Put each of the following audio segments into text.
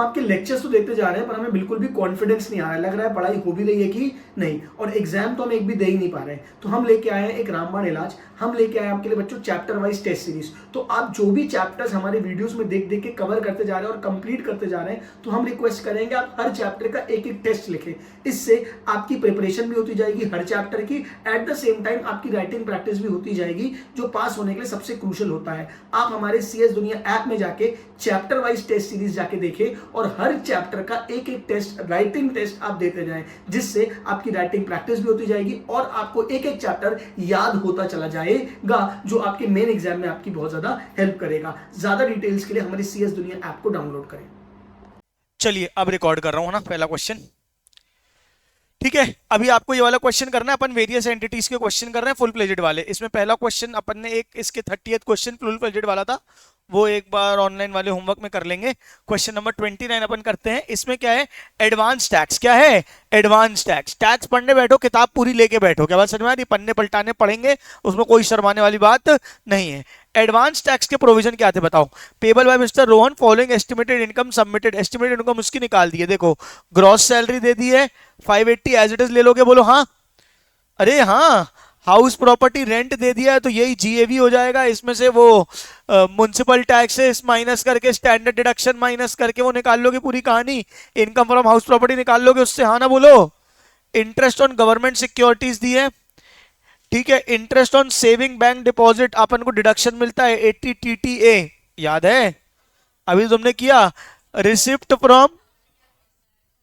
आपके लेक्चर्स तो देखते जा रहे हैं पर हमें बिल्कुल भी कॉन्फिडेंस नहीं आ रहा है, लग रहा है पढ़ाई हो भी रही है कि नहीं, और एग्जाम तो हम एक भी दे ही नहीं पा रहे हैं। तो हम लेके आए हैं एक रामबाण इलाज, हम लेके आए हैं आपके लिए बच्चों चैप्टर वाइज टेस्ट सीरीज। तो आप जो भी चैप्टर्स हमारे वीडियोस में देख देख के कवर करते जा रहे हैं और कंप्लीट करते जा रहे हैं, तो हम रिक्वेस्ट करेंगे आप हर चैप्टर का एक एक टेस्ट लिखें। इससे आपकी प्रिपरेशन भी होती जाएगी हर चैप्टर की, एट द सेम टाइम आपकी राइटिंग प्रैक्टिस भी होती जाएगी, जो पास होने के लिए सबसे क्रूशियल होता है। आप हमारे CS दुनिया ऐप में जाके चैप्टर वाइज टेस्ट सीरीज जाके देखें और हर चैप्टर का एक एक टेस्ट, राइटिंग टेस्ट आप देते जाएं, जिससे आपकी राइटिंग प्रैक्टिस भी होती जाएगी और आपको एक एक चैप्टर याद होता चला जाएगा, जो आपके मेन एग्जाम में आपकी बहुत ज्यादा हेल्प करेगा। ज्यादा डिटेल्स के लिए हमारी CS दुनिया ऐप को डाउनलोड करें। चलिए अब रिकॉर्ड कर रहा हूं ना पहला क्वेश्चन। ठीक है, अभी आपको ये वाला क्वेश्चन करना है। अपन वेरियस एंटिटीज के क्वेश्चन कर रहे हैं फुल प्लेजेड वाले। इसमें पहला क्वेश्चन अपन ने एक इसके 30th क्वेश्चन फुल प्लेजेड वाला था, वो एक बार ऑनलाइन वाले होमवर्क में कर लेंगे। क्वेश्चन नंबर 29 अपन करते हैं। इसमें क्या है, एडवांस टैक्स। क्या है, एडवांस टैक्स। टैक्स पढ़ने बैठो, किताब पूरी लेके बैठो। क्या बात समझ में आ रही? पन्ने पलटाने पड़ेंगे, उसमें कोई शर्माने वाली बात नहीं है। एडवांस टैक्स के प्रोविजन क्या थे बताओ? Payable by mister Rohan, following estimated income submitted. Estimated income उसकी निकाल दी है, देखो ग्रॉस सैलरी दे दी है 580 एज इट इज ले लोगे, बोलो हाँ। अरे हाँ, हाउस प्रॉपर्टी रेंट दे दिया है तो यही GAV हो जाएगा। इसमें से वो म्युनिसिपल टैक्सेस माइनस करके, स्टैंडर्ड डिडक्शन माइनस करके वो निकाल लोगे पूरी कहानी। इनकम फ्रॉम हाउस प्रॉपर्टी निकाल लोगे उससे, हाँ ना बोलो। इंटरेस्ट ऑन गवर्नमेंट सिक्योरिटीज दी है, ठीक है। Interest on saving bank deposit अपन को डिडक्शन मिलता है 80 TTA, याद है अभी तुमने किया। रिसिप्ट फ्रॉम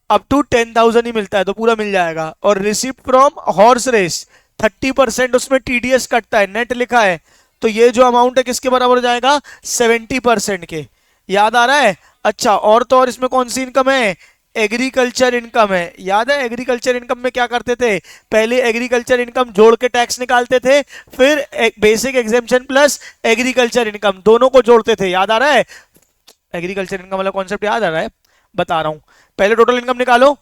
अप टू 10,000 ही मिलता है तो पूरा मिल जाएगा। और रिसिप्ट फ्रॉम हॉर्स रेस 30% उसमें TDS कटता है, नेट लिखा है, तो ये जो अमाउंट है किसके बराबर हो जाएगा, 70% के। याद आ रहा है? अच्छा, और तो और इसमें कौन सी इनकम है, एग्रीकल्चर इनकम है। याद है एग्रीकल्चर इनकम में क्या करते थे, पहले एग्रीकल्चर इनकम जोड़ के टैक्स निकालते थे, फिर basic exemption plus agriculture income दोनों को जोड़ते थे। याद आ रहा है? एग्रीकल्चर इनकम वाला कॉन्सेप्ट याद आ रहा है? बता रहा हूं, पहले टोटल इनकम निकालो,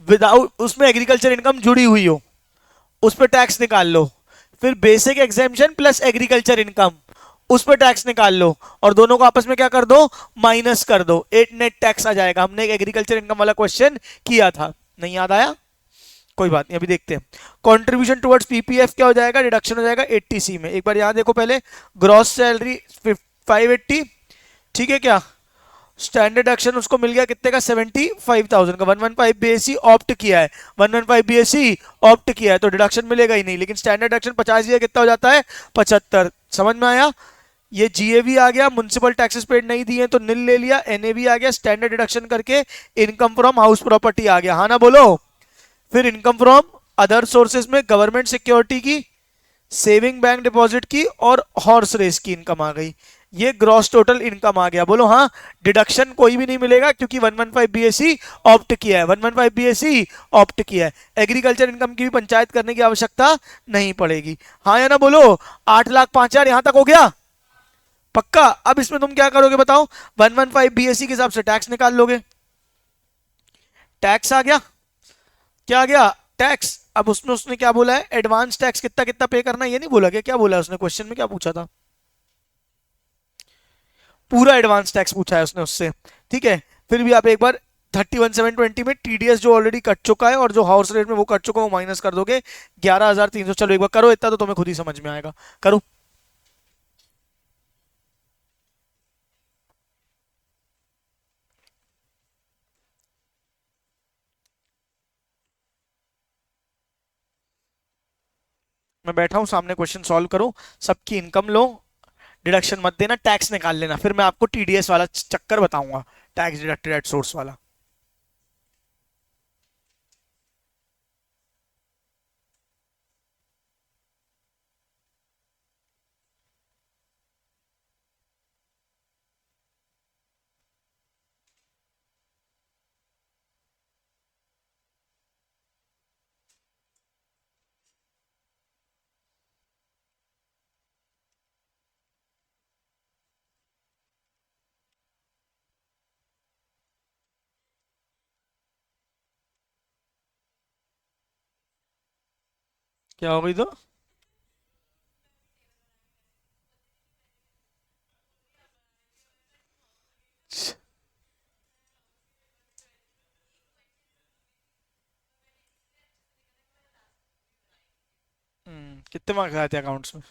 विदाउट उसमें एग्रीकल्चर इनकम जुड़ी हुई हो, उस पर टैक्स निकाल लो। फिर basic exemption plus agriculture income, उस पर टैक्स निकाल लो, और दोनों को आपस में क्या कर दो, माइनस कर दो। 8 नेट टैक्स आ जाएगा। हमने एक एग्रीकल्चर इनकम वाला क्वेश्चन किया था, नहीं याद आया? कोई बात नहीं, अभी देखते हैं। कंट्रीब्यूशन टुवर्ड्स PPF क्या हो जाएगा, डिडक्शन हो जाएगा 80C में। एक बार यहां देखो पहले, ग्रॉस सैलरी 580, ठीक है क्या। स्टैंडर्ड एक्शन उसको मिल गया कितने का, 75,000 का। 115 BAC ऑप्ट किया है, 115 BAC ऑप्ट किया है तो डिडक्शन मिलेगा ही नहीं। लेकिन स्टैंडर्ड एक्शन 50 दिया, कितना हो जाता है, 75। समझ में आया? ये GAV आ गया, म्युनिसिपल टैक्सेस पेड नहीं दिए तो निल ले लिया। NAV आ गया, स्टैंडर्ड डिडक्शन करके इनकम फ्रॉम हाउस प्रॉपर्टी आ गया, हाँ ना बोलो। फिर इनकम फ्रॉम अदर सोर्सेज में गवर्नमेंट सिक्योरिटी की, सेविंग बैंक डिपॉजिट की और हॉर्स रेस की इनकम आ गई। ये ग्रॉस टोटल इनकम आ गया, बोलो हाँ। डिडक्शन कोई भी नहीं मिलेगा क्योंकि 115 BAC ऑप्ट किया है, 115 BAC ऑप्ट किया है। एग्रीकल्चर इनकम की भी पंचायत करने की आवश्यकता नहीं पड़ेगी, हाँ या ना बोलो। 8,05,000 यहां तक हो गया पक्का। अब इसमें तुम क्या करोगे बताओ, 115 BAC के हिसाब से टैक्स निकाल लोगे। टैक्स आ गया, क्या आ गया, टैक्स। अब उसमें उसने क्या बोला है, एडवांस टैक्स कितना कितना पे करना है, ये नहीं बोला क्या बोला उसने क्वेश्चन में, क्या पूछा था, पूरा एडवांस टैक्स पूछा है उसने उससे, ठीक है। फिर भी आप एक बार 31,720 में TDS जो ऑलरेडी कट चुका है और जो हाउस रेट में वो कट चुका है वो माइनस कर दोगे 11,300। चलो एक बार करो, इतना तो तुम्हें खुद ही समझ में आएगा, करो। मैं बैठा हूं सामने, क्वेश्चन सॉल्व करो, सबकी इनकम लो, डिडक्शन मत देना, टैक्स निकाल लेना, फिर मैं आपको TDS वाला चक्कर बताऊंगा, टैक्स डिडक्टेड एट सोर्स वाला। क्या हो गई तो, कितने मार्क्स आए थे अकाउंट्स में?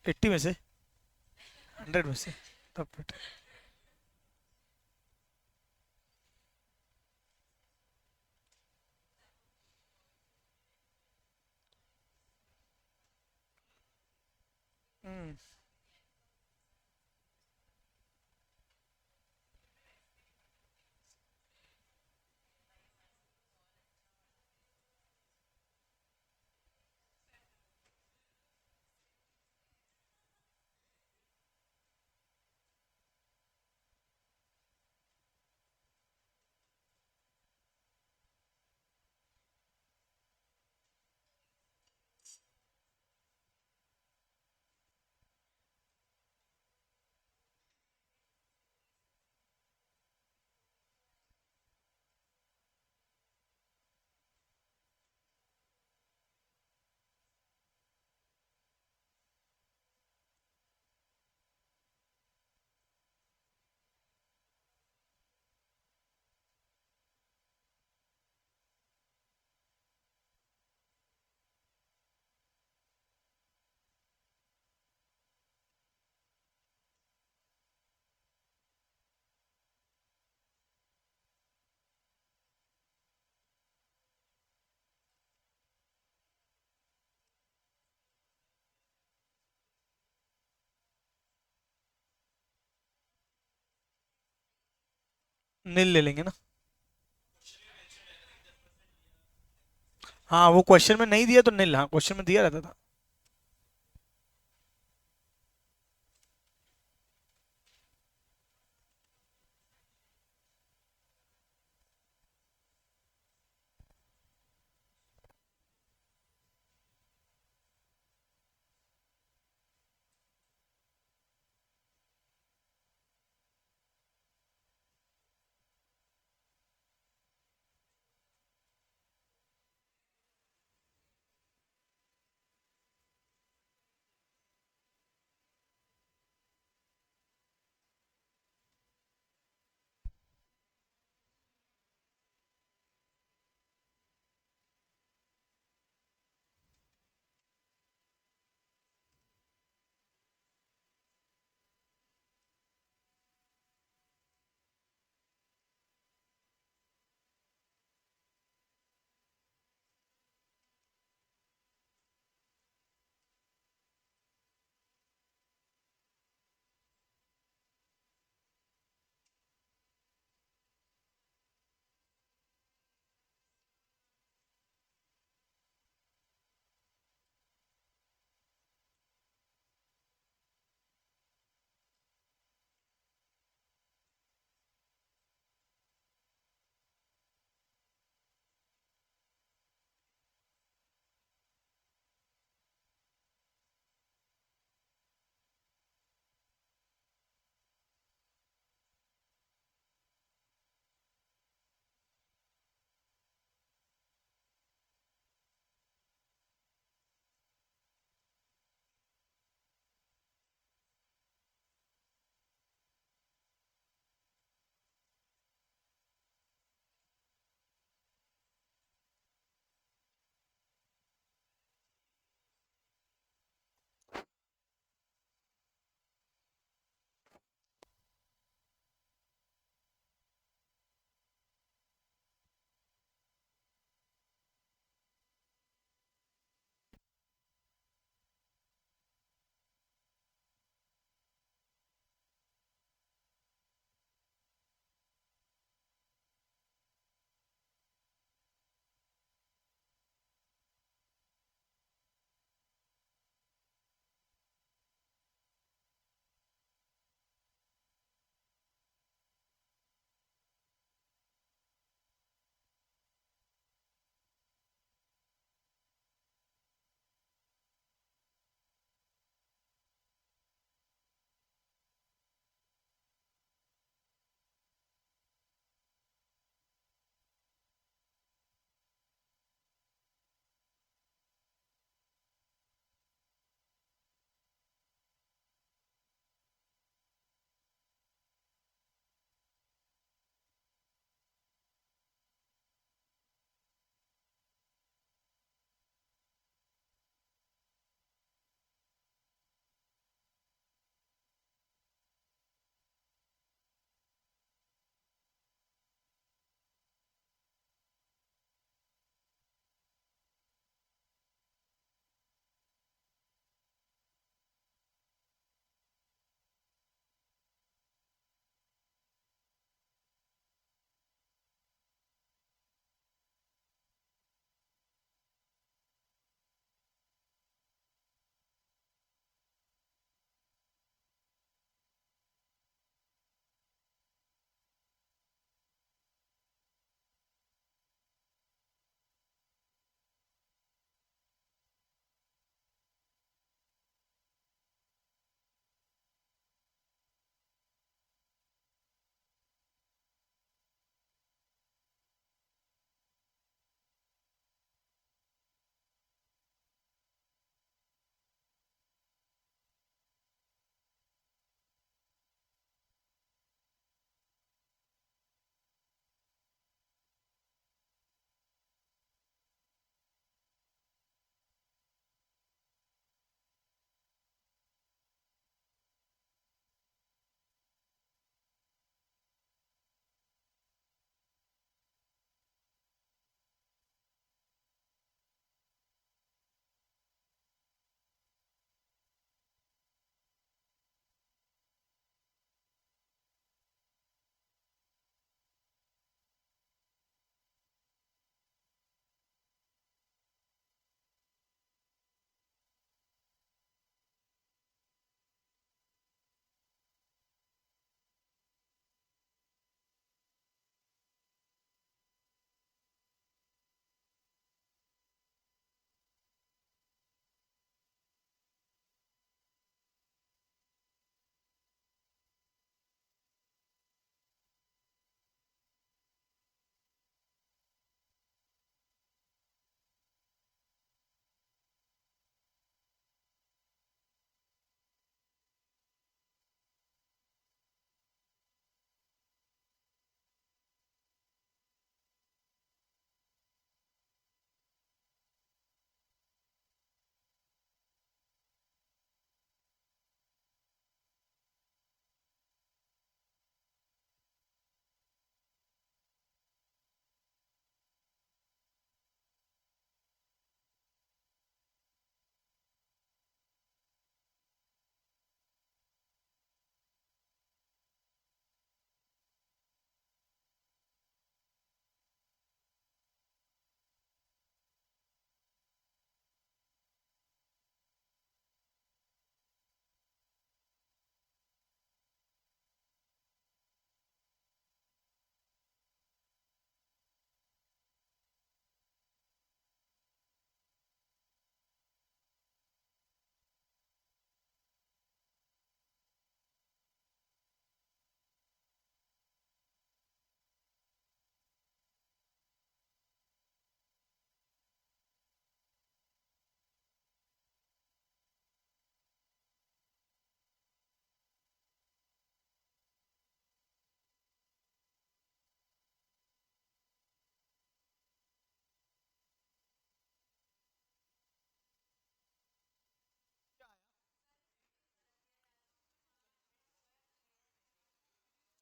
80 में से? 100 में से? तब बेटा। हम्म। नील ले लेंगे ना? हाँ, वो क्वेश्चन में नहीं दिया तो नील, हाँ क्वेश्चन में दिया रहता था।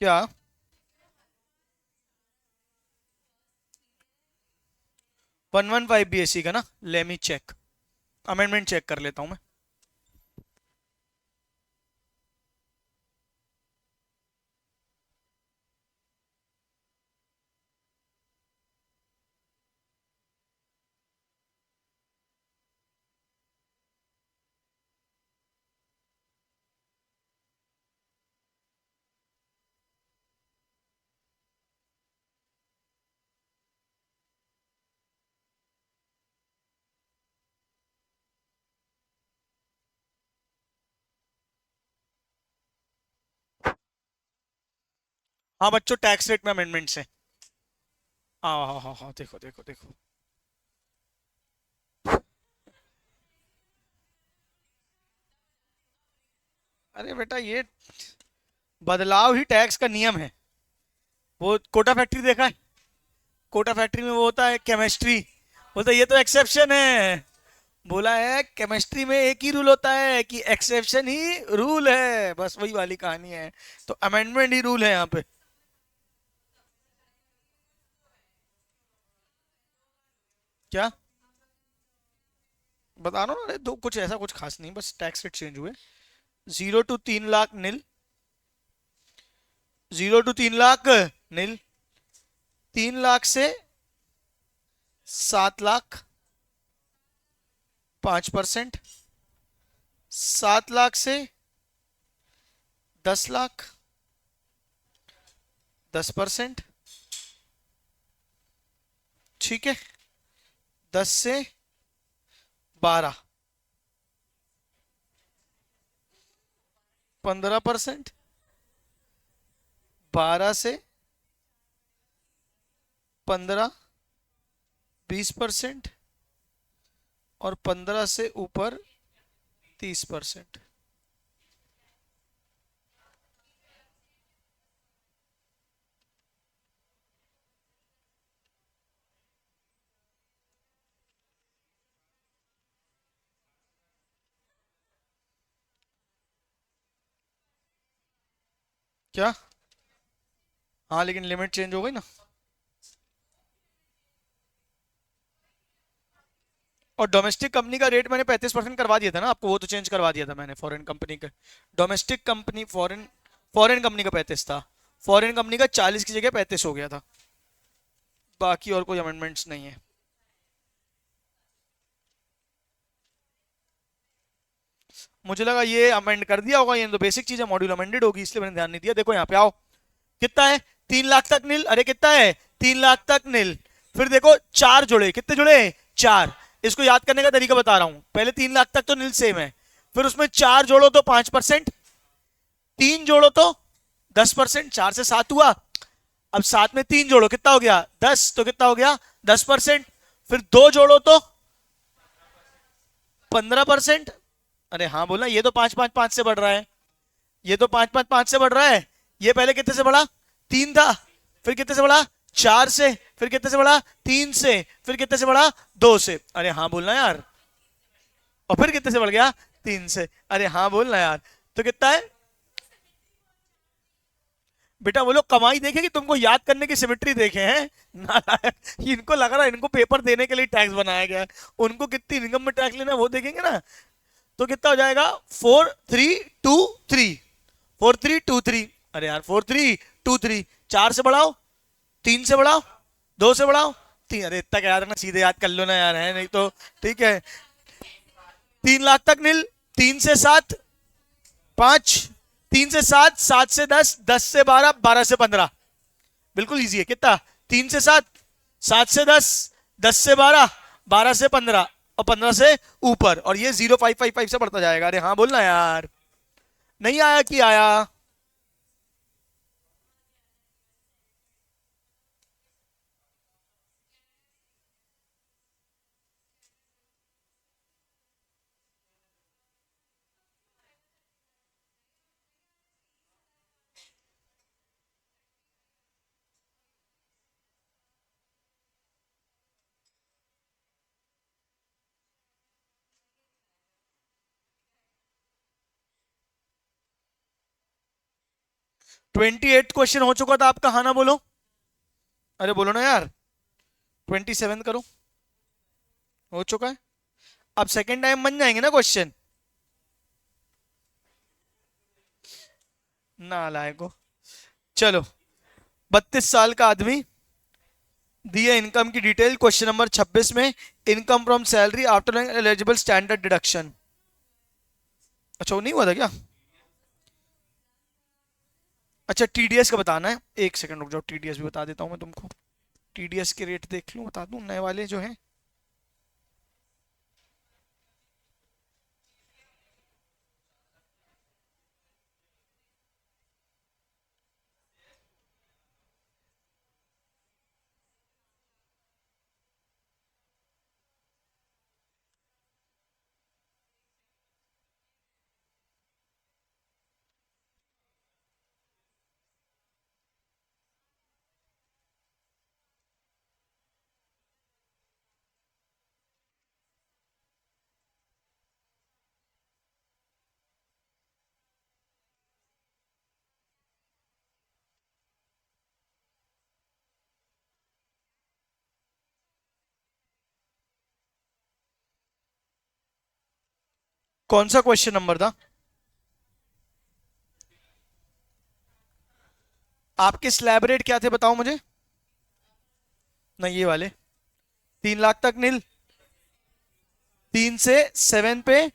क्या? 115 BSc का ना, लेमी चेक, अमेंडमेंट चेक कर लेता हूं मैं। हाँ बच्चों, टैक्स रेट में अमेंडमेंट है। हाँ हाँ हाँ हाँ, देखो देखो देखो। अरे बेटा, ये बदलाव ही टैक्स का नियम है। वो कोटा फैक्ट्री देखा है? कोटा फैक्ट्री में वो होता है केमिस्ट्री, बोलता है ये तो एक्सेप्शन है। बोला है केमिस्ट्री में एक ही रूल होता है कि एक्सेप्शन ही रूल है, बस वही वाली कहानी है। तो अमेंडमेंट ही रूल है यहाँ पे। क्या बता रहा हूँ ना, अरे दो कुछ ऐसा कुछ खास नहीं, बस टैक्स रेट चेंज हुए। 0 to 3 lakh nil, 0 to 3 lakh नील, 3 लाख से 7 लाख 5%, 7 लाख से 10 लाख 10%, ठीक है। 10 से 12 15%, 12 से 15 20%, और 15 से ऊपर 30%। क्या? हाँ लेकिन लिमिट चेंज हो गई ना। और डोमेस्टिक कंपनी का रेट मैंने 35% करवा दिया था ना आपको, वो तो चेंज करवा दिया था मैंने फॉरेन कंपनी का। Domestic company foreign, foreign company का 35 था, फॉरेन कंपनी का 40 की जगह 35 हो गया था। बाकी और कोई अमेंडमेंट्स नहीं है। मुझे लगा ये अमेंड कर दिया होगा, ये तो बेसिक चीज है, मॉड्यूल अमेंडेड होगी, इसलिए मैंने ध्यान नहीं दिया। देखो यहाँ पे आओ, कितना है? 3 लाख तक नील, अरे कितना है? 3 लाख तक नील। फिर देखो चार जुड़े, कितने जुड़े? चार। इसको याद करने का तरीका बता रहा हूं, पहले 3 लाख तक तो नील सेम है, फिर उसमें चार जोड़ो तो 5%, तीन जोड़ो तो 10%, 4 से 7 हुआ। अब सात में तीन जोड़ो, कितना हो गया? 10, तो कितना हो गया? 10%। फिर दो जोड़ो तो 15%। अरे हाँ बोलना, ये तो 5 5 5 से बढ़ रहा है, ये तो 5 5 5 से बढ़ रहा है। ये पहले कितने से बढ़ा? 3 था, फिर कितने से बढ़ा? 4 से, फिर कितने से बढ़ा? 3 से, फिर कितने से बढ़ा? 2 से। अरे हाँ बोलना यार। और फिर कितने से बढ़ गया? 3 से। अरे हाँ बोलना यार। तो कितना है बेटा? वो लोग कमाई देखे कि तुमको याद करने की सिमिट्री देखे हैं? नालायक, इनको लग रहा है इनको पेपर देने के लिए टैक्स बनाया गया है, उनको कितनी इनकम में टैक्स लेना है वो देखेंगे ना। तो कितना हो जाएगा? 4323, 4323। अरे यार 4323, 4 से बढ़ाओ, 3 से बढ़ाओ, 2 से बढ़ाओ, 3। अरे इतना क्या याद रखना, सीधे याद कर लो ना यार, है नहीं तो। ठीक है, 3 लाख तक नील, 3 से 7 5, 3 से 7, 7 से 10, 10 से 12, 12 से 15। बिल्कुल इजी है। कितना? 3 से 7, 7 से 10, 10 से 12, 12 से 15, और 15 से ऊपर, और ये 0555 से बढ़ता जाएगा। अरे हाँ बोलना यार। नहीं आया कि आया? 28 क्वेश्चन हो चुका था आपका, हाँ ना बोलो, अरे बोलो ना यार। 27 करो, हो चुका है। अब सेकेंड टाइम बन जाएंगे ना क्वेश्चन। ना लायको। चलो, 32 साल का आदमी, दिए इनकम की डिटेल क्वेश्चन नंबर 26 में, income from salary after eligible standard deduction. अच्छा वो नहीं हुआ था क्या? अच्छा टीडीएस का बताना है, एक सेकंड रुक जाओ, टीडीएस भी बता देता हूं मैं तुमको। टीडीएस के रेट देख लूं, बता दूं नए वाले जो हैं। कौन सा क्वेश्चन नंबर था आपके? स्लैब रेट क्या थे बताओ मुझे। नहीं ये वाले, 3 लाख तक नील, 3 से 7 पे।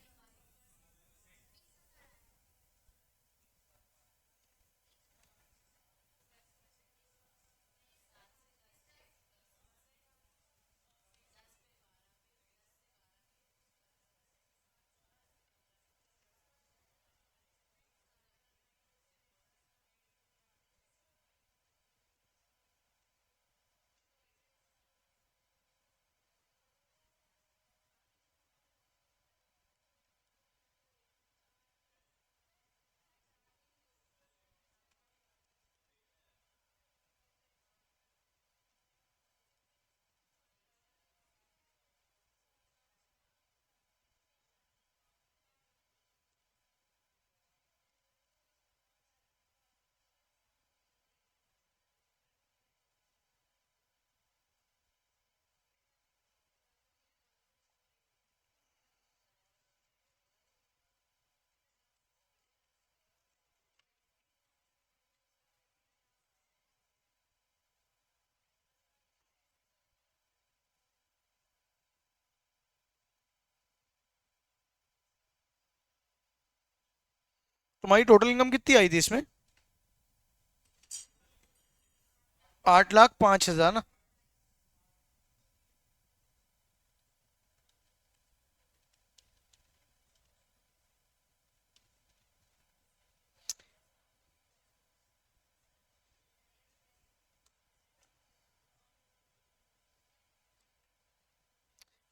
तुम्हारी टोटल इनकम कितनी आई थी इसमें? 8,05,000 ना।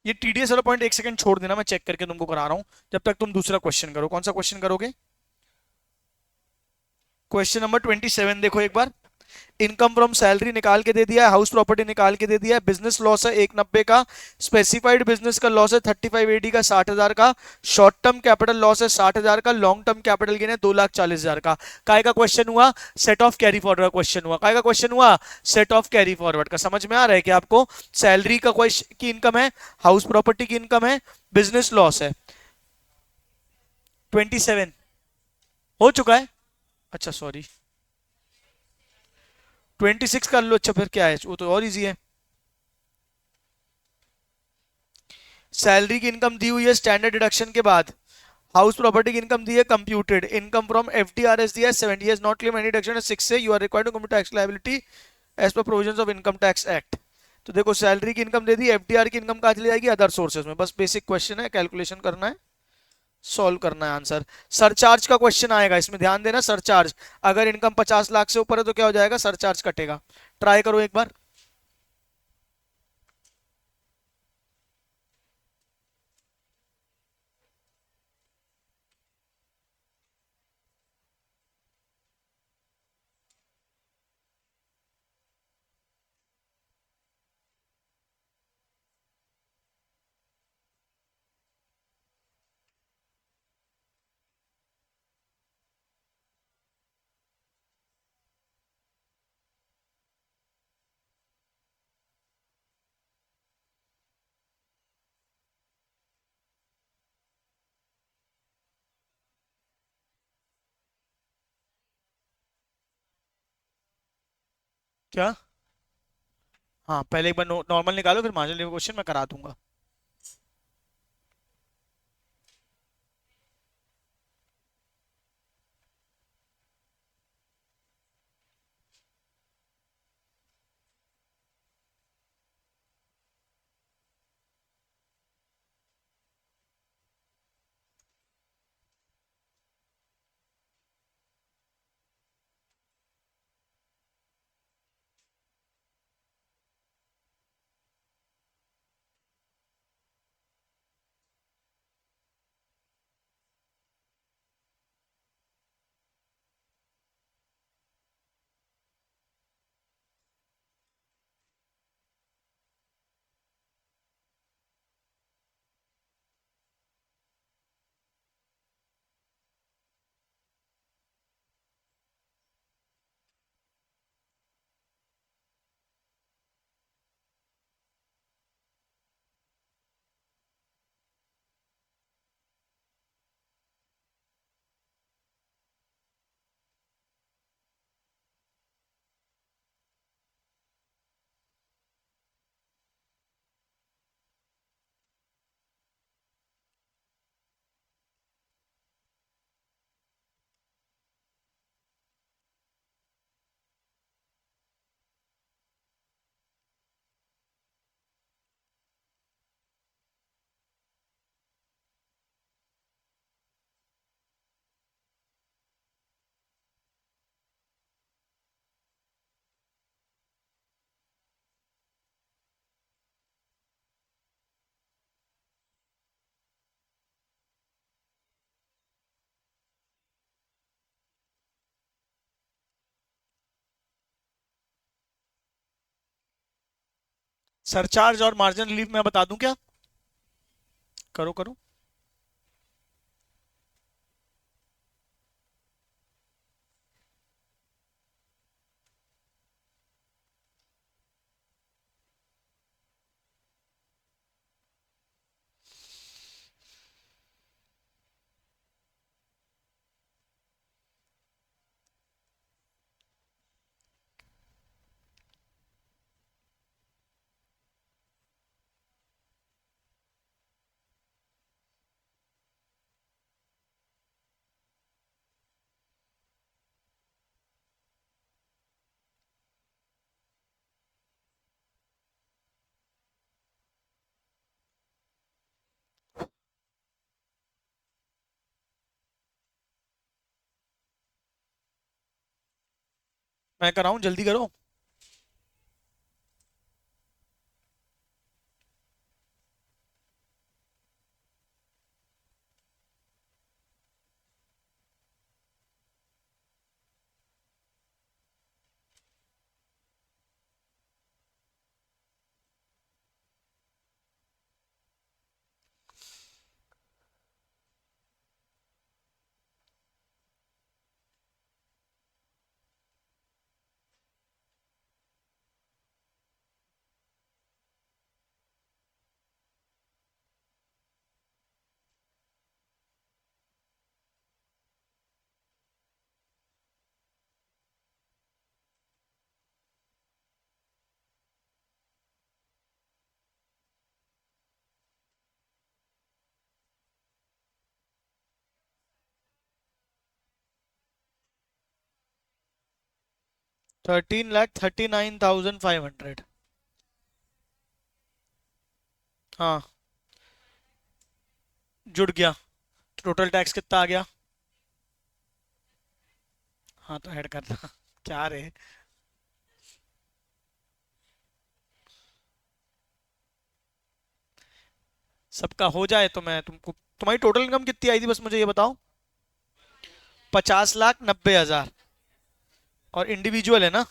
ये टीडीएस वाला पॉइंट एक सेकंड छोड़ देना, मैं चेक करके तुमको करा रहा हूं, जब तक तुम दूसरा क्वेश्चन करो। कौन सा क्वेश्चन करोगे? क्वेश्चन नंबर 27 देखो एक बार। इनकम फ्रॉम सैलरी निकाल के दे दिया है, हाउस प्रॉपर्टी निकाल के दे दिया है, बिजनेस लॉस है 190 का, स्पेसिफाइड बिजनेस का लॉस है 3580 का 60,000 का, शॉर्ट टर्म कैपिटल लॉस है 60,000 का, लॉन्ग टर्म कैपिटल गेन है 2,40,000 का। काय का क्वेश्चन हुआ? सेट ऑफ कैरी फॉरवर्ड का क्वेश्चन हुआ। काय का क्वेश्चन हुआ? सेट ऑफ कैरी फॉरवर्ड का। समझ में आ रहा है कि आपको? सैलरी का क्वेश्चन की इनकम है, हाउस प्रॉपर्टी की इनकम है, बिजनेस लॉस है। 27 हो चुका है। अच्छा सॉरी, 26 कर लो। अच्छा फिर क्या है, वो तो और इजी है। सैलरी की इनकम दी हुई है स्टैंडर्ड डिडक्शन के बाद, हाउस प्रॉपर्टी की इनकम दी है कंप्यूटेड, इनकम फ्रॉम एफडीआरएस दिया है 70 years not claim any deduction 6 से, you are required to compute tax liability as per provisions of income tax act. तो देखो सैलरी की इनकम दे दी, एफडीआर की इनकम कहाँ चली जाएगी? अदर सोर्सेज में। बस बेसिक क्वेश्चन है, कैलकुलेशन करना है, सॉल्व करना है आंसर। सरचार्ज का क्वेश्चन आएगा इसमें, ध्यान देना। सरचार्ज, अगर इनकम 50 लाख से ऊपर है तो क्या हो जाएगा? सरचार्ज कटेगा। ट्राई करो एक बार। क्या? हाँ, पहले एक बार नॉर्मल निकालो, फिर मार्जिनल लेवल क्वेश्चन मैं करा दूंगा। सरचार्ज और मार्जिनल रिलीफ मैं बता दूं क्या? करो करो। मैं कराऊं, जल्दी करो। $13,39,500। हाँ, जुड़ गया। टोटल टैक्स कितना आ गया? हाँ, तो ऐड करना। क्या रे? सबका हो जाए तो मैं तुमको, तुम्हारी टोटल इनकम कितनी आई थी बस मुझे ये बताओ। 50,90,000। और इंडिविजुअल है ना?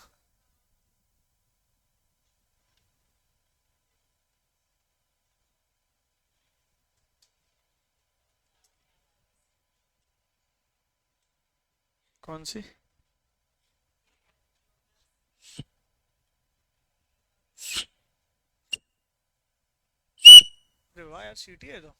कौन सी? अरे वाह यार, सीटी है तो।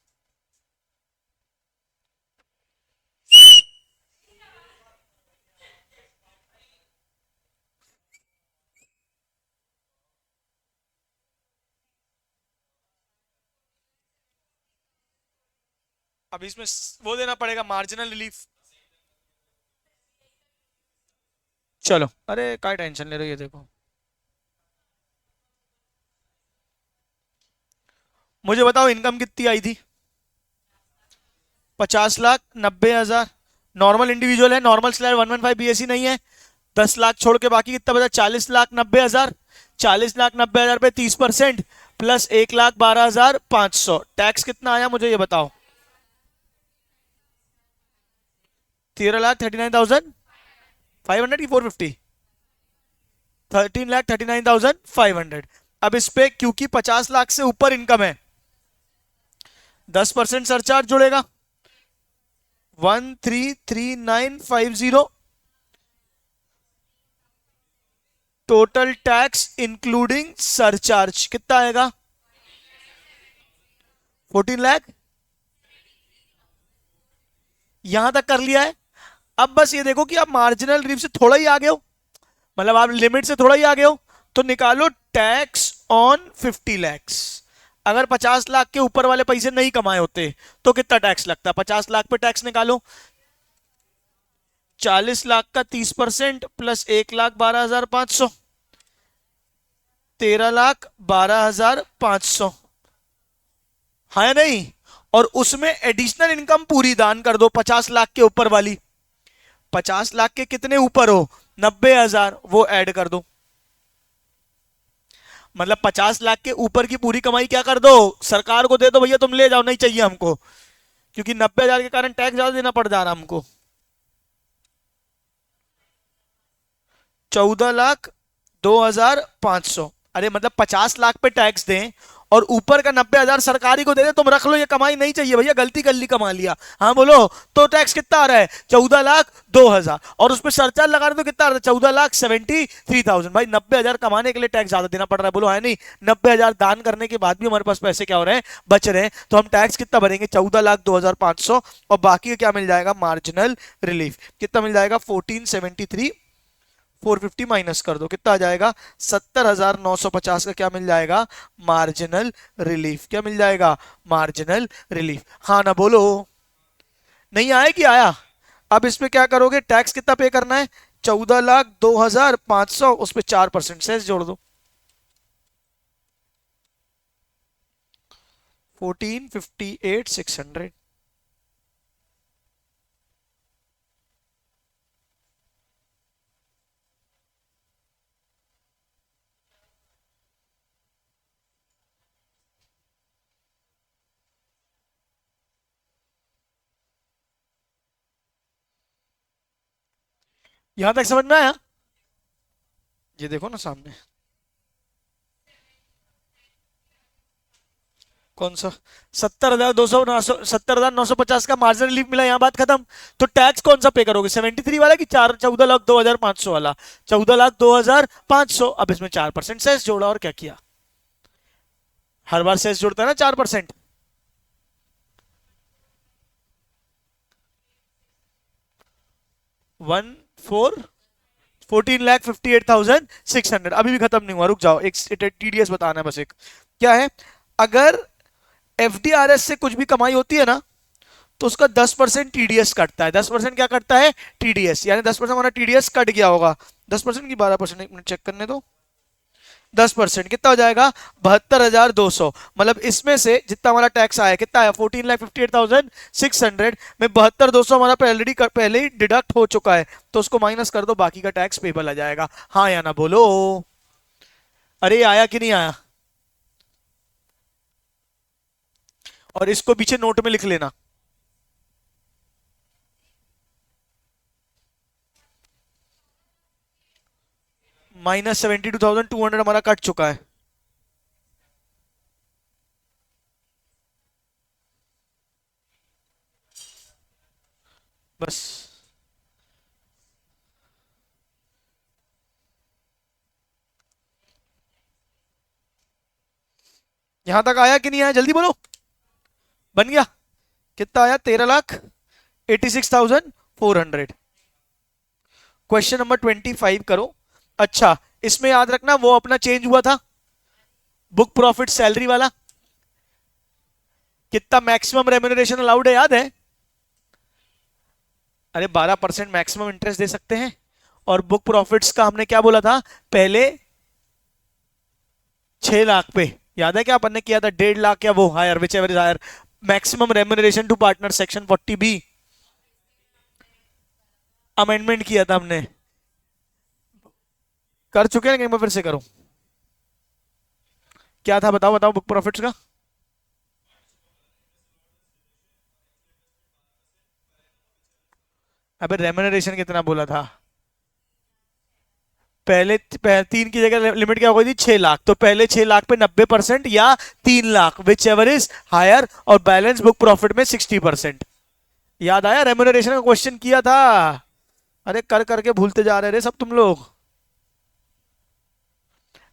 अब इसमें वो देना पड़ेगा मार्जिनल रिलीफ। चलो, अरे काय टेंशन ले रही है, देखो मुझे बताओ इनकम कितनी आई थी? 50,90,000। नॉर्मल इंडिविजुअल है, नॉर्मल स्लैब 115 बीएससी नहीं है। 10 लाख छोड़ के बाकी कितना बचा? 40,90,000। 40,90,000 पे 30% प्लस 1,12,500। टैक्स कितना आया मुझे ये बताओ? 13,39,500 की 450? 13,39,500। अब इस पे क्योंकि 50 लाख से ऊपर इनकम है, 10% सरचार्ज जुड़ेगा 133950। टोटल टैक्स इंक्लूडिंग सरचार्ज कितना आएगा? 14 लाख। यहां तक कर लिया है। अब बस ये देखो कि आप मार्जिनल रिलीफ से थोड़ा ही आगे हो, मतलब आप लिमिट से थोड़ा ही आगे हो, तो निकालो टैक्स ऑन 50 लैक्स। अगर 50 लाख के ऊपर वाले पैसे नहीं कमाए होते तो कितना टैक्स लगता? 50 लाख पे टैक्स निकालो। 40 लाख का 30% प्लस 1,12,500, 13,12,500। हाँ या नहीं? और उसमें एडिशनल इनकम पूरी दान कर दो 50 लाख के ऊपर वाली। 50 लाख के कितने ऊपर हो? 90,000, वो ऐड कर दो। मतलब 50 लाख के ऊपर की पूरी कमाई क्या कर दो? सरकार को दे दो, भैया तुम ले जाओ, नहीं चाहिए हमको, क्योंकि 90,000 के कारण टैक्स ज्यादा देना पड़ जा रहा हमको। 14,02,500। अरे मतलब 50 लाख पे टैक्स दें और ऊपर का 90,000 सरकारी को दे दे, तुम रख लो, ये कमाई नहीं चाहिए भैया, गलती कर ली, कमा लिया। हाँ बोलो, तो टैक्स कितना आ रहा है? 14,02,000। और उसमें सरचार्ज लगा रहे तो कितना आ रहा है? 14,73,000। भाई 90,000 कमाने के लिए टैक्स ज्यादा देना पड़ रहा है, बोलो है नहीं? 90,000 दान करने के बाद भी हमारे पास पैसे क्या हो रहे हैं? बच रहे हैं। तो हम टैक्स कितना भरेंगे? 14,02,500। और बाकी क्या मिल जाएगा? मार्जिनल रिलीफ कितना मिल जाएगा? 1473। 450 माइनस कर दो, कितना आ जाएगा? 70,950 का क्या मिल जाएगा? Marginal relief. क्या मिल जाएगा? Marginal relief. हाँ ना बोलो? नहीं आया कि आया? अब इसमें क्या करोगे? टैक्स कितना पे करना है? 14,02,500, उस पर 4% सेस जोड़ दो, 14,58,600। यहां तक समझ में आया? ये देखो ना सामने, कौन सा? 70,950 का मार्जिनल रिलीफ मिला, यहां बात खत्म। तो टैक्स कौन सा पे करोगे? 73 वाला कि 14,02,500 वाला? 14,02,500। अब इसमें 4% सेस जोड़ा और क्या किया? हर बार सेस जोड़ता है ना 4%। 14,58,600। अभी भी खत्म नहीं हुआ, रुक जाओ, एक टीडीएस बताना है बस। एक क्या है? अगर एफडीआरएस से कुछ भी कमाई होती है ना, तो उसका 10% टीडीएस कटता है। 10% क्या कटता है? टीडीएस। यानी 10% हमारा टीडीएस कट गया होगा। 10% की 12%, एक मिनट चेक करने दो। 10% कितना हो जाएगा? 72,200। मतलब इसमें से जितना हमारा टैक्स आया, कितना आया? 14,58,600 में 72,200 हमारा पहले ही डिडक्ट हो चुका है, तो उसको माइनस कर दो, बाकी का टैक्स पेबल आ जाएगा। हाँ या ना बोलो? अरे आया कि नहीं आया? और इसको पीछे नोट में लिख लेना। -72,200 हमारा कट चुका है। बस यहां तक आया कि नहीं आया? जल्दी बोलो। बन गया? कितना आया? 13,86,400। क्वेश्चन नंबर 25 करो। अच्छा, इसमें याद रखना वो अपना चेंज हुआ था, बुक प्रॉफिट सैलरी वाला। कितना मैक्सिमम रेम्यूनरेशन अलाउड है याद है? अरे 12% मैक्सिमम इंटरेस्ट दे सकते हैं। और बुक प्रॉफिट्स का हमने क्या बोला था पहले? 6 लाख पे। याद है क्या अपन ने किया था? 1.5 लाख या वो higher, whichever is higher. Maximum remuneration to partner, section 40B amendment किया था हमने। कर चुके हैं, कहीं मैं फिर से करूं? क्या था बताओ बताओ बुक प्रॉफिट्स का। अबे रेम्यूनरेशन कितना बोला था? तीन की जगह लिमिट क्या हो गई थी? 6 लाख। तो पहले 6 लाख पे 90% या 3 lakh, whichever is higher, और बैलेंस बुक प्रॉफिट में 60%। याद आया? रेम्यूनरेशन का क्वेश्चन किया था। अरे कर करके भूलते जा रहे रे सब तुम लोग।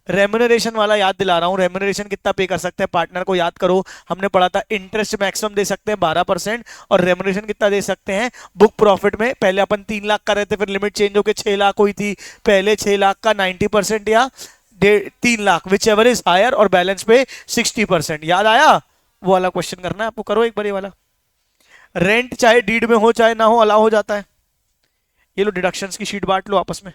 रेम्यूनरेशन वाला याद दिला रहा हूं। रेम्यूनरेशन कितना पे कर सकते हैं पार्टनर को, याद करो। हमने पढ़ा था इंटरेस्ट मैक्सिमम दे सकते हैं 12%, और रेम्यूनरेशन कितना दे सकते हैं बुक प्रॉफिट में? पहले अपन 3 लाख कर रहे थे, फिर लिमिट चेंज होकर 6 लाख हुई थी। पहले 6 लाख का 90% या 3 lakh, whichever is higher, और बैलेंस पे 60%। याद आया? वो वाला क्वेश्चन करना है आपको। करो एक बार ये वाला। रेंट चाहे डीड में हो चाहे ना हो, अलाउ हो जाता है। ये लो डिडक्शंस की शीट बांट लो आपस में।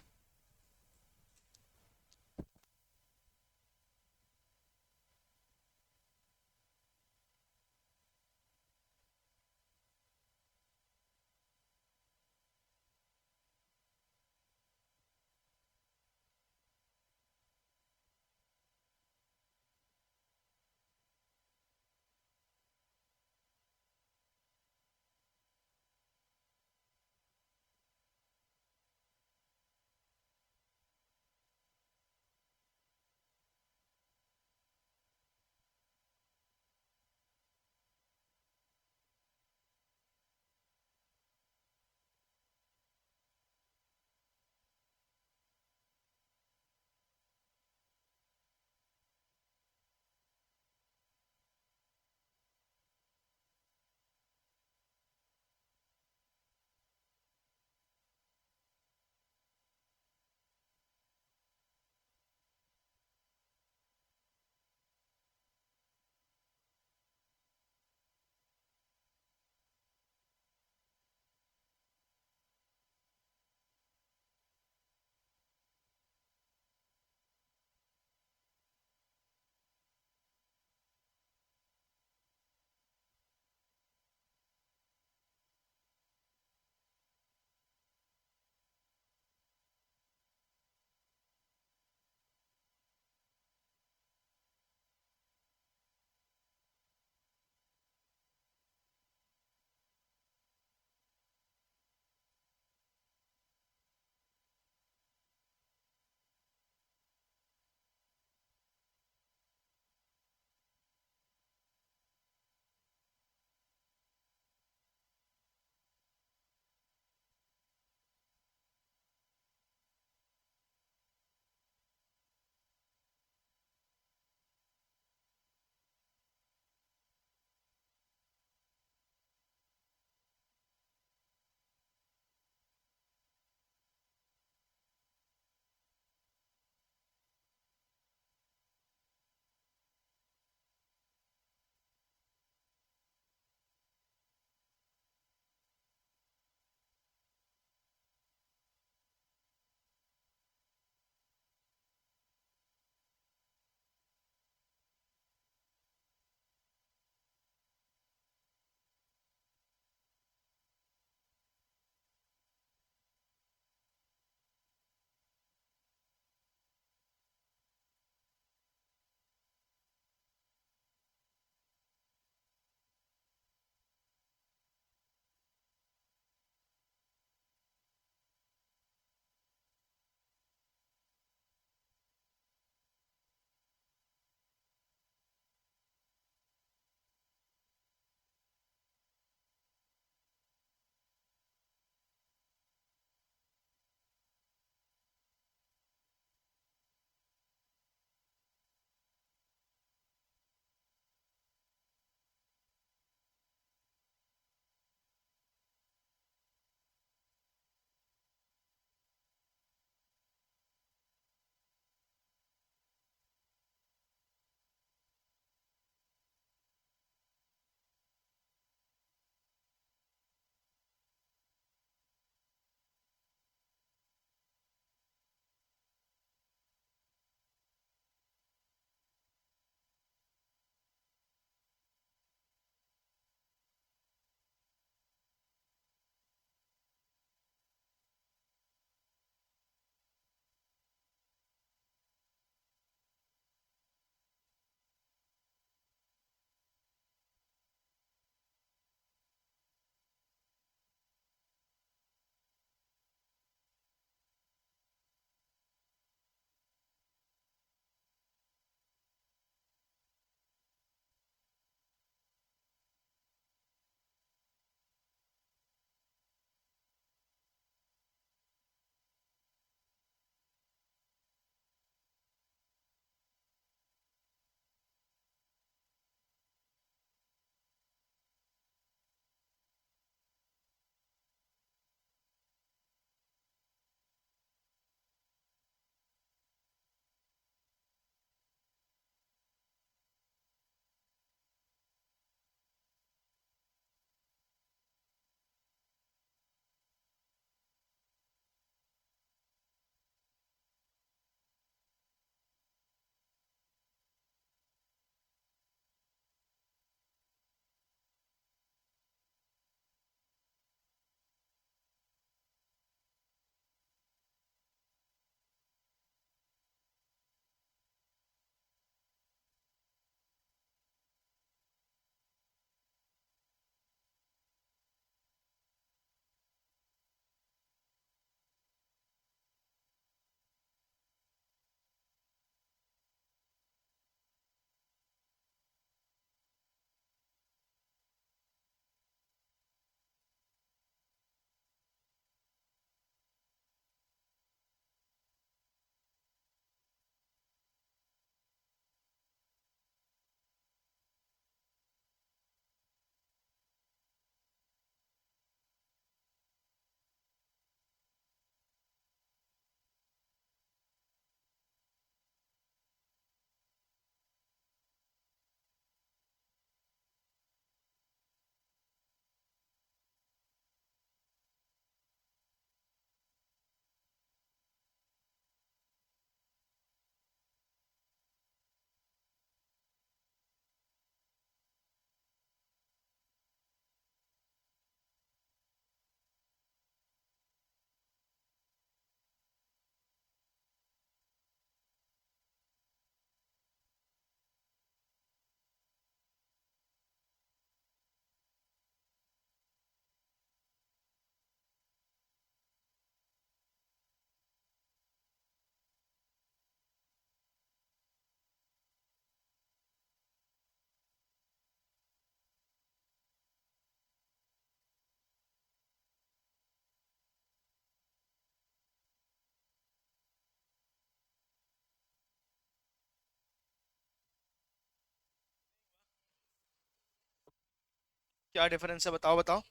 क्या डिफरेंस है, बताओ बताओ।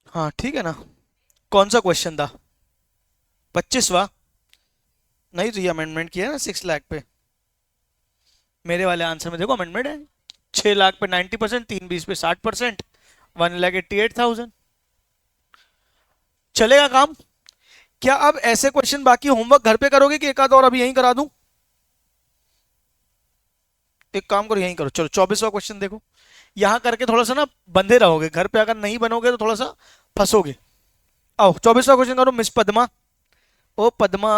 हाँ ठीक है ना। कौन सा क्वेश्चन था? 25वां? नहीं तो ये अमेंडमेंट किया है ना 6 लाख पे। मेरे वाले आंसर में देखो अमेंडमेंट है। 6 लाख पे 90%, 320 पे 60%, 1,88,000। चलेगा काम? क्या अब ऐसे क्वेश्चन बाकी होमवर्क घर पे करोगे कि एक आध और अभी यहीं करा दूं? एक काम करो, यहीं करो, चलो 24वां क्वेश्चन देखो। यहां करके थोड़ा सा ना बंधे रहोगे, घर पे अगर नहीं बनोगे तो थोड़ा सा फंसोगे। आओ 24वां क्वेश्चन करो। मिस पद्मा, ओ पद्मा,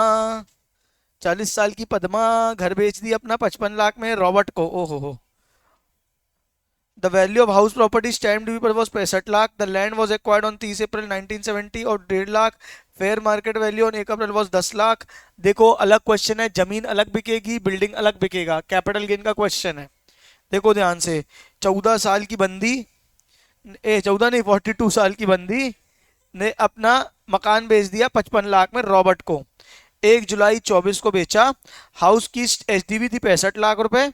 40 साल की पद्मा, घर बेच दी अपना 55 लाख में रॉबर्ट को। ओ हो। The value of house property stamp duty पर was 65 lakh. The land was acquired on 30 April 1970 और 1.5 lakh. Fair market value on 1 April was 10 lakh. देखो अलग क्वेश्चन है, जमीन अलग बिकेगी, बिल्डिंग अलग बिकेगा, कैपिटल गेन का क्वेश्चन है। देखो ध्यान से। 14 साल की बंदी, 14 नहीं 42 साल की बंदी ने अपना मकान बेच दिया 55 लाख में रॉबर्ट को। 1 जुलाई 24 को बेचा। हाउस की एचडीबी थी 65 लाख रुपए।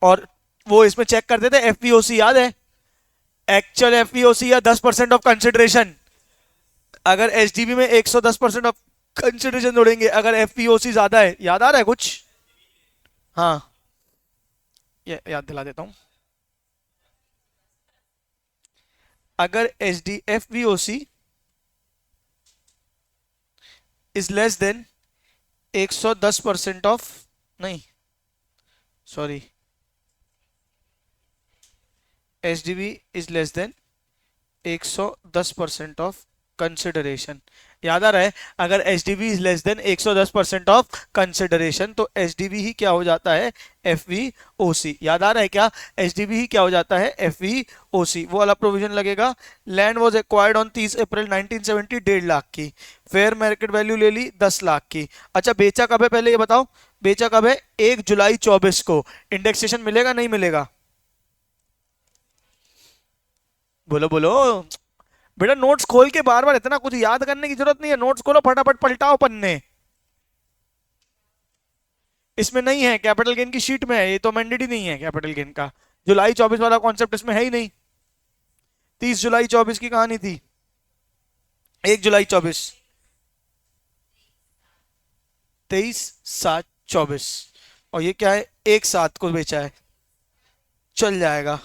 और वो इसमें चेक करते थे एफवीओसी, याद है? एक्चुअल एफवीओसी या 10% ऑफ कंसिडरेशन। अगर एचडीबी में 110% ऑफ कंसिडरेशन जोड़ेंगे, अगर एफवीओसी ज्यादा है, याद आ रहा है कुछ? हाँ, ये याद दिला देता हूं। अगर H D F V O C is less than 110% of, नहीं sorry, H D B is less than 110% of consideration. याद आ रहा है? अगर H D B is less than 110% of consideration तो एच डी बी ही क्या हो जाता है? F V O C. याद आ रहा है क्या? एच डी बी ही क्या हो जाता है? एफ वी ओ सी। वो वाला प्रोविजन लगेगा। Land was acquired on 30 April 1970, 1.5 lakh की। फेयर मार्केट वैल्यू ले ली 10 लाख की। अच्छा बेचा कब है पहले ये बताओ? बेचा कब है? 1 जुलाई 24 को। इंडेक्सेशन मिलेगा नहीं मिलेगा? बोलो बोलो। बेटा नोट्स खोल के बार बार इतना कुछ याद करने की जरूरत नहीं है, नोट्स खोलो फटाफट पलटाओ पन्ने। इसमें नहीं है, कैपिटल गेन की शीट में है, ये तो मैंडेटरी नहीं है कैपिटल गेन का। जुलाई 24 वाला कॉन्सेप्ट इसमें है ही नहीं। 30 जुलाई 24 की कहानी थी। 1 जुलाई 24, 23/7/24। और ये क्या है? 1/7 को बेचा है। चल जाएगा।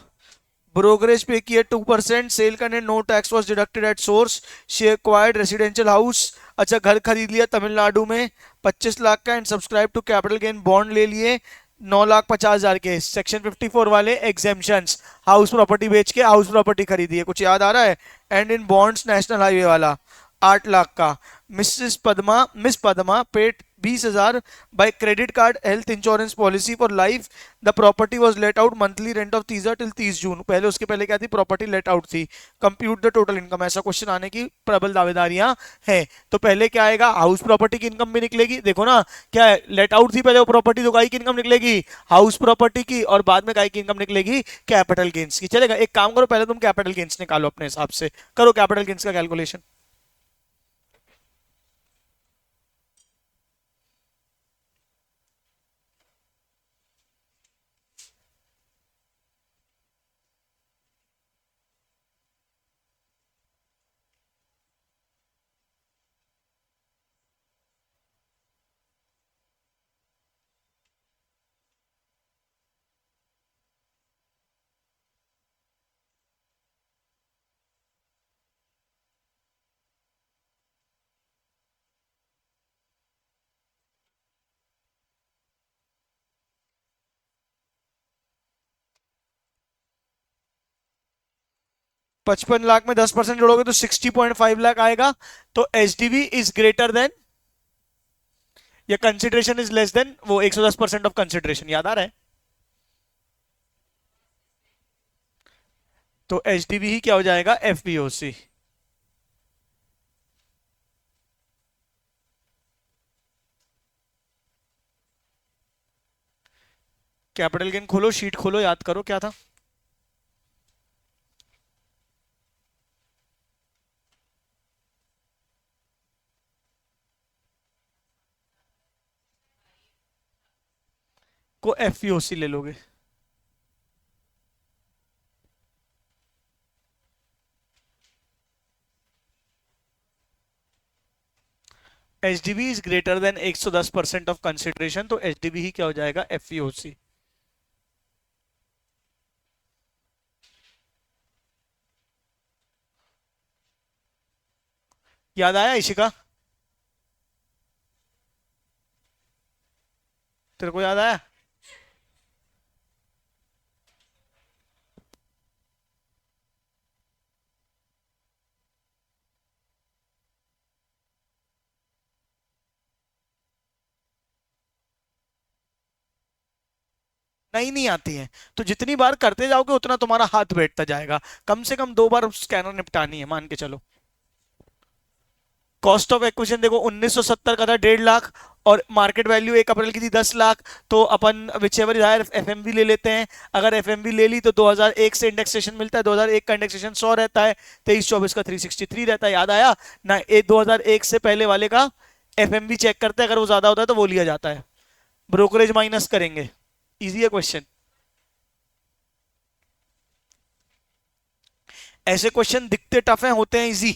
ब्रोकरेज पे किए 2%, सेल करने no tax was deducted at source. She acquired residential house. अच्छा घर खरीद लिया तमिलनाडु में 25 लाख का and subscribe to capital gain bond ले लिए 9,50,000 के। सेक्शन 54 वाले एग्जेम्पशंस। हाउस प्रॉपर्टी बेच के हाउस प्रॉपर्टी खरीदी है, कुछ याद आ रहा है? And in bonds national highway वाला 8 लाख का। Miss Padma paid 20,000 by credit card health insurance policy for life. The property was let out monthly rent of तीसरा टिल 30 जून। पहले उसके पहले क्या थी? प्रॉपर्टी लेट आउट थी। Compute the total income. ऐसा क्वेश्चन आने की प्रबल दावेदारियां हैं। तो पहले क्या आएगा? हाउस प्रॉपर्टी की इनकम भी निकलेगी। देखो ना क्या है, लेट आउट थी पहले वो प्रॉपर्टी, तो गाय की इनकम निकलेगी हाउस प्रॉपर्टी की, और बाद में गाय की इनकम निकलेगी कैपिटल गेन्स की। चलेगा? एक काम करो, पहले तुम कैपिटल गेन्स निकालो अपने हिसाब से, करो कैपिटल गेन्स का कैलकुलेशन। 55 लाख में 10% जोड़ोगे तो 60.5 लाख आएगा। तो H D B is greater than या कंसिडरेशन इज लेस देन वो 110% ऑफ कंसिडरेशन। याद आ रहा है? तो एच डी बी ही क्या हो जाएगा? एफ बी ओ सी। कैपिटल गेन खोलो, शीट खोलो, याद करो क्या था। को एफईओसी ले लोगे। HDB is greater then 110% of consideration, तो एचडीबी ही क्या हो जाएगा, एफईओसी। याद आया इशिका, तेरे को याद आया? नहीं आती है, तो जितनी बार करते जाओगे उतना तुम्हारा हाथ बैठता जाएगा। कम से कम 2 बार स्कैनर निपटानी है, मान के चलो। कॉस्ट ऑफ एक्विजिशन देखो 1970 का था 1.5 लाख, और मार्केट वैल्यू 1 अप्रैल की थी 10 लाख। तो अपन whichever is higher FMV ले लेते हैं। अगर एफएमवी ले ली तो 2001 से इंडेक्सेशन मिलता है, 2001 का इंडेक्सेशन 100 रहता है, 23-24 का 363 रहता है। याद आया ना, 2001 से पहले वाले का एफएमवी चेक करते हैं, अगर वो ज्यादा होता है तो वो लिया जाता है, ब्रोकरेज माइनस करेंगे। इजी है क्वेश्चन। ऐसे क्वेश्चन दिखते टफ है, होते हैं इजी।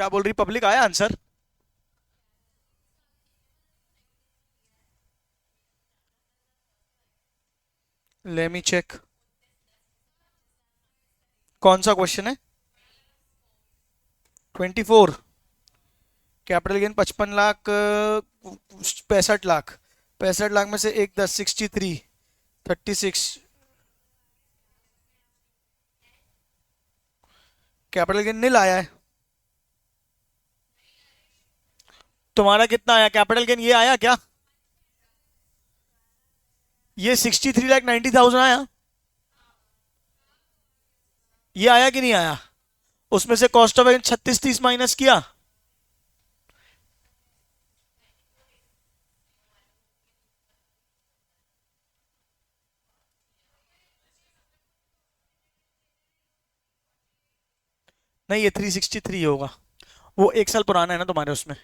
क्या बोल रही पब्लिक, आया आंसर? लेट मी चेक, कौन सा क्वेश्चन है? 24। कैपिटल गेन 55 लाख, 65 लाख, 65 लाख में से एक 10, 63, 36। कैपिटल गेन नील आया है। तुम्हारा कितना आया कैपिटल गेन? ये आया क्या? ये 63,90,000 आया? ये आया कि नहीं आया? उसमें से कॉस्ट ऑफ 36-30 माइनस किया। नहीं, ये 363 होगा, वो एक साल पुराना है ना तुम्हारे उसमें।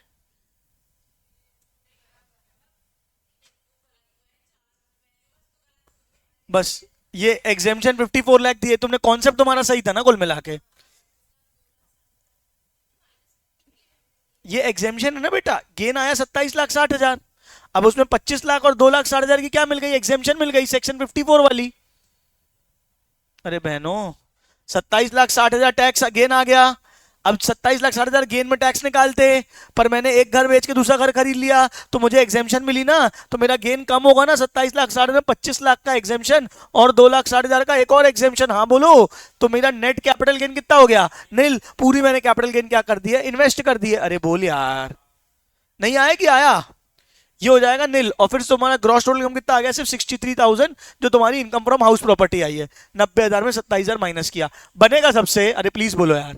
बस ये एग्जेम्पशन 54 लाख दिए तुमने, कॉन्सेप्ट तुम्हारा सही था ना कुल मिला के। ये एग्जेम्पशन है ना बेटा, गेन आया 27,60,000, अब उसमें 25 लाख और 2,60,000 की क्या मिल गई? एग्जेम्पशन मिल गई, सेक्शन 54 वाली। अरे बहनों, 27,60,000 टैक्स गेन आ गया। अब 27,60,000 गेन में टैक्स निकालते, पर मैंने एक घर बेच के दूसरा घर खरीद लिया तो मुझे एग्जेम्पशन मिली ना, तो मेरा गेन कम होगा ना। 27,60,000 में 25 लाख का एग्जेम्पशन और 2,60,000 का एक और एग्जेम्पशन। हाँ बोलो, तो मेरा नेट कैपिटल गेन कितना हो गया? नील। पूरी मैंने कैपिटल गेन क्या कर दिया? इन्वेस्ट कर दिया। अरे बोल यार, नहीं आया कि आया? ये हो जाएगा नील, और फिर तुम्हारा ग्रॉस टोटल इनकम कितना आ गया? सिर्फ 63,000, जो तुम्हारी इनकम फ्रॉम हाउस प्रॉपर्टी आई है। 90,000 में 27,000 माइनस किया, बनेगा सबसे। अरे प्लीज बोलो यार,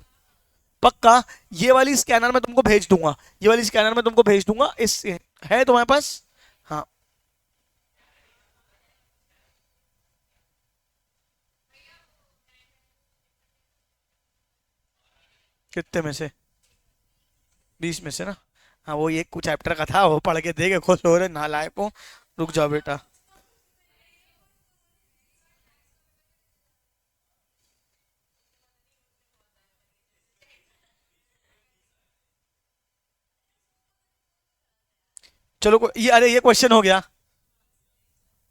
पक्का? ये वाली स्कैनर में तुमको भेज दूंगा, ये वाली स्कैनर में तुमको भेज दूंगा। इस है तुम्हारे पास? हाँ, कितने में से? 20 में से ना? हाँ, वो ये कुछ चैप्टर का था, वो पढ़ के देखे, खुश हो रहे नालायक को। रुक जाओ बेटा, चलो ये, अरे ये क्वेश्चन हो गया।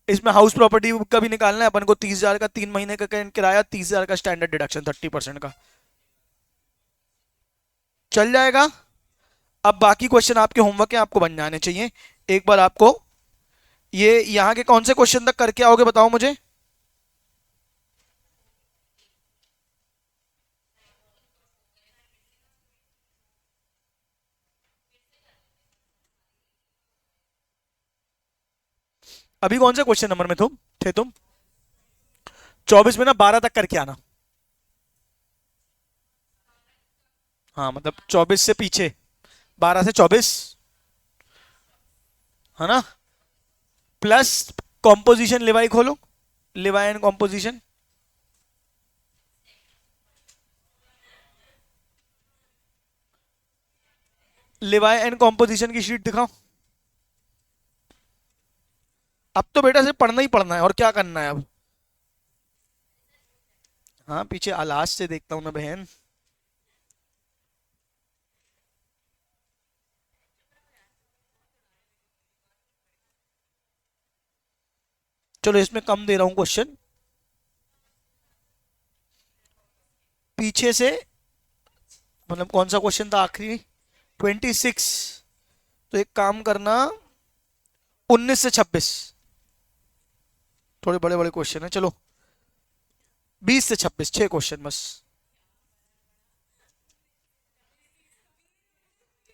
इसमें हाउस प्रॉपर्टी का भी निकालना है अपन को। 30,000 का 3 महीने का किराया, 30,000 का स्टैंडर्ड डिडक्शन 30% का, चल जाएगा। अब बाकी क्वेश्चन आपके होमवर्क के, आपको बन जाने चाहिए। एक बार आपको ये यहां के कौन से क्वेश्चन तक करके आओगे बताओ मुझे? अभी कौन से क्वेश्चन नंबर में तुम? 24 में ना 12 तक करके आना। हाँ मतलब 24 से पीछे, 12 से 24, है ना? प्लस कॉम्पोजिशन लिवाई खोलो, Levi and composition. Levi and composition की शीट दिखाओ। अब तो बेटा सिर्फ पढ़ना ही पढ़ना है, और क्या करना है अब? हाँ, पीछे आलास से देखता हूं ना बहन। चलो इसमें कम दे रहा हूं क्वेश्चन, पीछे से। मतलब कौन सा क्वेश्चन था आखिरी? 26। तो एक काम करना, 19 से 26, थोड़े बड़े बड़े क्वेश्चन है। चलो 20 से 26, 6 क्वेश्चन बस।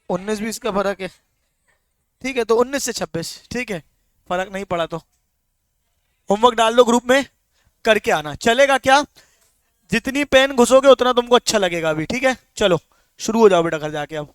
19-20 का फर्क है, ठीक है, तो 19 से 26, ठीक है, फर्क नहीं पड़ा तो होमवर्क डाल दो ग्रुप में, करके आना। चलेगा क्या? जितनी पेन घुसोगे उतना तुमको अच्छा लगेगा अभी, ठीक है? चलो शुरू हो जाओ बेटा घर जाके अब।